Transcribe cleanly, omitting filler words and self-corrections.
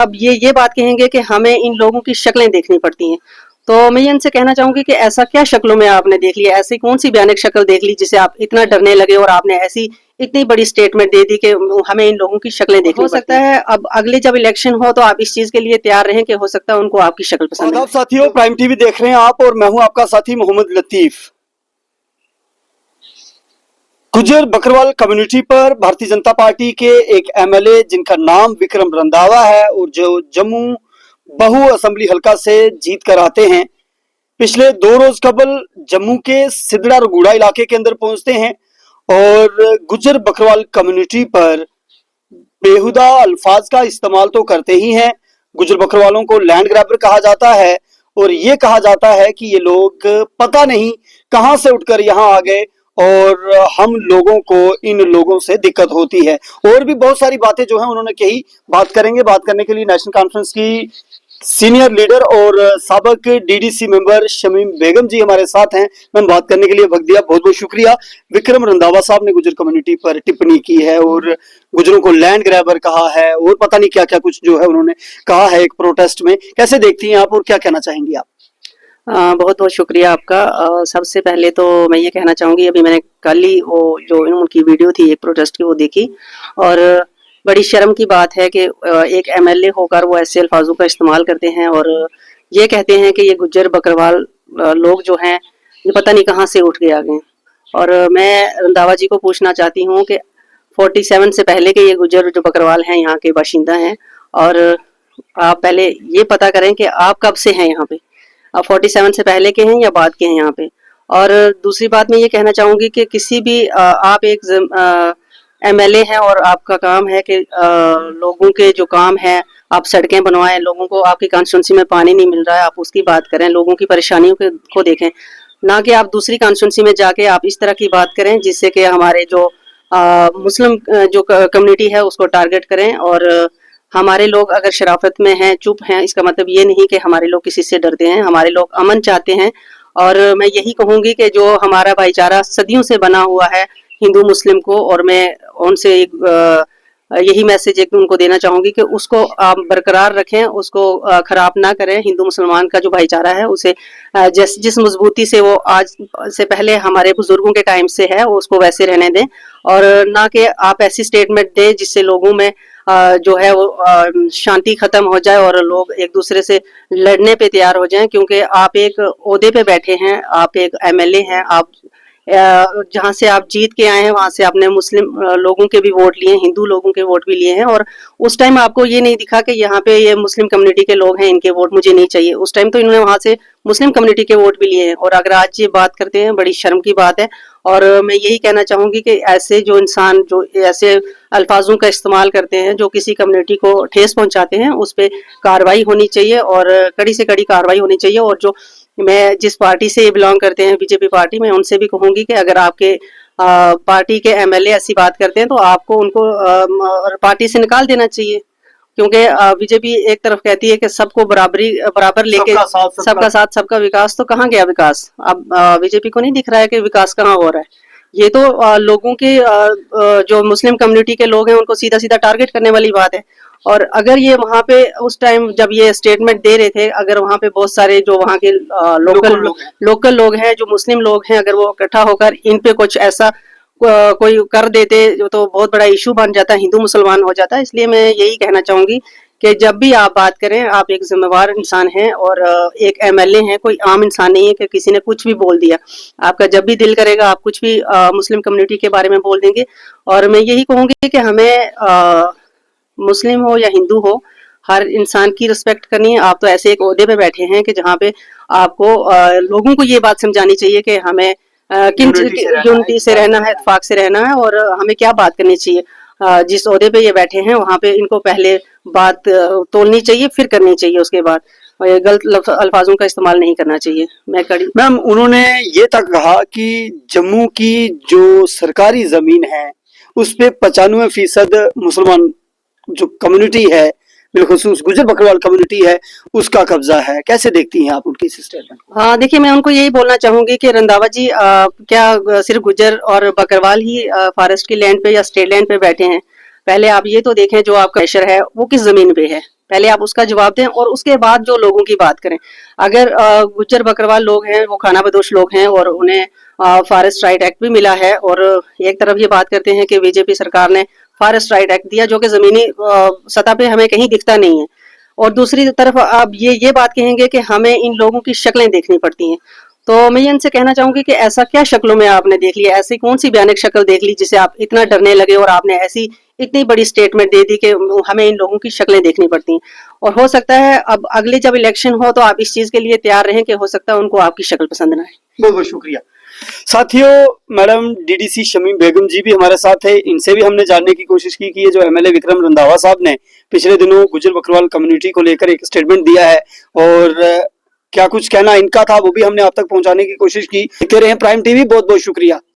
अब ये बात कहेंगे कि हमें इन लोगों की शक्लें देखनी पड़ती हैं। तो मैं ये इनसे कहना चाहूंगी कि ऐसा क्या शक्लों में आपने देख लिया, ऐसी कौन सी भयानक शक्ल देख ली जिसे आप इतना डरने लगे और आपने ऐसी इतनी बड़ी स्टेटमेंट दे दी कि हमें इन लोगों की शक्लें देखनी पड़ती हैं। हो सकता है अब अगले जब इलेक्शन हो तो आप इस चीज के लिए तैयार रहें कि हो सकता है उनको आपकी शक्ल पसंद आदाब साथियों, प्राइम टीवी देख रहे हैं आप और मैं हूं आपका साथी मोहम्मद लतीफ। गुज्जर बकरवाल कम्युनिटी पर भारतीय जनता पार्टी के एक एमएलए जिनका नाम विक्रम रंधावा है और जो जम्मू बहु असेंबली हलका से जीत कर आते हैं, पिछले 2 रोज कबल जम्मू के सिदड़ा रगूड़ा इलाके के अंदर पहुंचते हैं और गुज्जर बकरवाल कम्युनिटी पर बेहुदा अल्फाज का इस्तेमाल तो करते ही हैं। गुज्जर बकरवालों को लैंड ग्रैबर कहा जाता है और ये कहा जाता है कि ये लोग पता नहीं कहां से उठकर यहाँ आ गए और हम लोगों को इन लोगों से दिक्कत होती है। और भी बहुत सारी बातें जो है उन्होंने कही। बात करेंगे। बात करने के लिए नेशनल कॉन्फ्रेंस की सीनियर लीडर और साबक डीडीसी मेंबर शमीम बेगम जी हमारे साथ हैं। मैम, बात करने के लिए वक्त दिया, बहुत बहुत शुक्रिया। विक्रम रंधावा साहब ने गुज्जर कम्युनिटी पर टिप्पणी की है और गुज्जरों को लैंड ग्रैबर कहा है और पता नहीं क्या क्या कुछ जो है उन्होंने कहा है एक प्रोटेस्ट में। कैसे देखती हैं आप और क्या कहना चाहेंगी आप? बहुत बहुत शुक्रिया आपका। सबसे पहले तो मैं ये कहना चाहूँगी, अभी मैंने कल ही वो जो उनकी वीडियो थी एक प्रोटेस्ट की वो देखी और बड़ी शर्म की बात है कि एक एमएलए होकर वो ऐसे अल्फाजों का इस्तेमाल करते हैं और ये कहते हैं कि ये गुज्जर बकरवाल लोग जो हैं ये पता नहीं कहाँ से उठ के आ गए। और मैं रंधावा जी को पूछना चाहती हूँ कि 47 से पहले के ये गुज्जर जो बकरवाल हैं यहाँ के बाशिंदा हैं और आप पहले ये पता करें कि आप कब से हैं यहाँ पे, आप 47 से पहले के हैं या बाद के हैं यहाँ पे। और दूसरी बात मैं ये कहना चाहूँगी कि किसी भी आप एक एमएलए हैं और आपका काम है कि लोगों के जो काम है आप सड़कें बनवाएं, लोगों को आपकी कॉन्स्टिट्यूंसी में पानी नहीं मिल रहा है आप उसकी बात करें, लोगों की परेशानियों को देखें, ना कि आप दूसरी कॉन्स्टिट्यूंसी में जाके आप इस तरह की बात करें जिससे कि हमारे जो मुस्लिम जो कम्युनिटी है उसको टारगेट करें। और हमारे लोग अगर शराफत में हैं, चुप हैं, इसका मतलब ये नहीं कि हमारे लोग किसी से डरते हैं, हमारे लोग अमन चाहते हैं। और मैं यही कहूँगी कि जो हमारा भाईचारा सदियों से बना हुआ है हिंदू मुस्लिम को, और मैं उनसे यही मैसेज एक उनको देना चाहूँगी कि उसको आप बरकरार रखें, उसको खराब ना करें। हिंदू मुसलमान का जो भाईचारा है उसे जिस मजबूती से वो आज से पहले हमारे बुजुर्गों के टाइम से है उसको वैसे रहने दें और ना कि आप ऐसी स्टेटमेंट दें जिससे लोगों में जो है वो शांति खत्म हो जाए और लोग एक दूसरे से लड़ने पे तैयार हो जाएं। क्योंकि आप एक ओहदे पे बैठे हैं, आप एक एमएलए हैं, आप जहाँ से आप जीत के आए हैं वहां से आपने मुस्लिम लोगों के भी वोट लिए, हिंदू लोगों के वोट भी लिए हैं और उस टाइम आपको ये नहीं दिखा कि यहाँ पे ये मुस्लिम कम्युनिटी के लोग हैं इनके वोट मुझे नहीं चाहिए। उस टाइम तो इन्होंने वहां से मुस्लिम कम्युनिटी के वोट भी लिए हैं और अगर आज ये बात करते हैं बड़ी शर्म की बात है। और मैं यही कहना चाहूंगी कि ऐसे जो इंसान जो ऐसे अल्फाजों का इस्तेमाल करते हैं जो किसी कम्युनिटी को ठेस पहुंचाते हैं उस पर कार्रवाई होनी चाहिए और कड़ी से कड़ी कार्रवाई होनी चाहिए। और जो मैं जिस पार्टी से बिलोंग करते हैं बीजेपी पार्टी, मैं उनसे भी कहूंगी कि अगर आपके पार्टी के एमएलए ऐसी बात करते हैं तो आपको उनको पार्टी से निकाल देना चाहिए। क्योंकि बीजेपी एक तरफ कहती है कि सबको बराबर लेके सबका साथ सबका विकास, तो कहाँ गया विकास? अब बीजेपी को नहीं दिख रहा है कि विकास कहाँ हो रहा है। ये तो लोगों के जो मुस्लिम कम्युनिटी के लोग हैं उनको सीधा सीधा टारगेट करने वाली बात है। और अगर ये वहाँ पे उस टाइम जब ये स्टेटमेंट दे रहे थे, अगर वहाँ पे बहुत सारे जो वहाँ के लोकल लोग हैं जो मुस्लिम लोग हैं, अगर वो इकट्ठा होकर इन पे कुछ ऐसा कोई कर देते तो बहुत बड़ा इशू बन जाता, हिंदू मुसलमान हो जाता। इसलिए मैं यही कहना चाहूंगी कि जब भी आप बात करें आप एक जिम्मेवार इंसान हैं और एक एमएलए हैं, कोई आम इंसान नहीं है कि किसी ने कुछ भी बोल दिया। आपका जब भी दिल करेगा आप कुछ भी मुस्लिम कम्युनिटी के बारे में बोल देंगे। और मैं यही कहूंगी कि हमें मुस्लिम हो या हिंदू हो, हर इंसान की रिस्पेक्ट करनी है। आप तो ऐसे एक ओहदे पे बैठे हैं कि जहाँ पे आपको लोगों को ये बात समझानी चाहिए कि हमें किन यूनिटी से रहना है, इत्तेफाक से रहना है और हमें क्या बात करनी चाहिए। जिस ओहदे पे ये बैठे हैं वहाँ पे इनको पहले बात तोलनी चाहिए फिर करनी चाहिए, उसके बाद गलत अल्फाजों का इस्तेमाल नहीं करना चाहिए। मैम, उन्होंने ये तक कहा कि जम्मू की जो सरकारी जमीन है उस पे 95% मुसलमान जो कम्युनिटी है, बिलखुसूस गुज्जर बकरवाल कम्युनिटी है, उसका कब्जा है। कैसे देखती हैं आप उनकी स्टेटमेंट? हाँ, देखिए मैं उनको यही बोलना चाहूंगी कि रंधावा जी क्या सिर्फ गुज्जर और बकरवाल ही फॉरेस्ट की लैंड पे या स्टेट लैंड पे बैठे हैं? पहले आप ये तो देखें जो आपका प्रेशर है वो किस जमीन पे है। पहले आप उसका जवाब दें और उसके बाद जो लोगों की बात करें। अगर गुज्जर बकरवाल लोग हैं, वो खाना बदोश लोग हैं और उन्हें फॉरेस्ट राइट एक्ट भी मिला है, और एक तरफ ये बात करते हैं कि बीजेपी सरकार ने फॉरेस्ट राइट एक्ट दिया जो कि जमीनी सतह पे हमें कहीं दिखता नहीं है, और दूसरी तरफ आप ये बात कहेंगे कि हमें इन लोगों की शक्लें देखनी पड़ती हैं। तो मैं ये इनसे कहना चाहूंगी कि ऐसा क्या शक्लों में आपने देख लिया, ऐसी कौन सी भयानक शक्ल देख ली जिसे आप इतना डरने लगे और आपने ऐसी इतनी बड़ी स्टेटमेंट दे दी कि हमें इन लोगों की शक्लें देखनी पड़ती हैं। और हो सकता है अब अगले जब इलेक्शन हो तो आप इस चीज के लिए तैयार रहें कि हो सकता है उनको आपकी शक्ल पसंद ना आए। बहुत बहुत शुक्रिया। साथियों, मैडम डीडीसी शमीम बेगम जी भी हमारे साथ है। इनसे भी हमने जानने की कोशिश की कि ये जो एमएलए विक्रम रंधावा साहब ने पिछले दिनों गुज्जर बकरवाल कम्युनिटी को लेकर एक स्टेटमेंट दिया है, और क्या कुछ कहना इनका था वो भी हमने आप तक पहुंचाने की कोशिश की। देखते रहे प्राइम टीवी। बहुत बहुत शुक्रिया।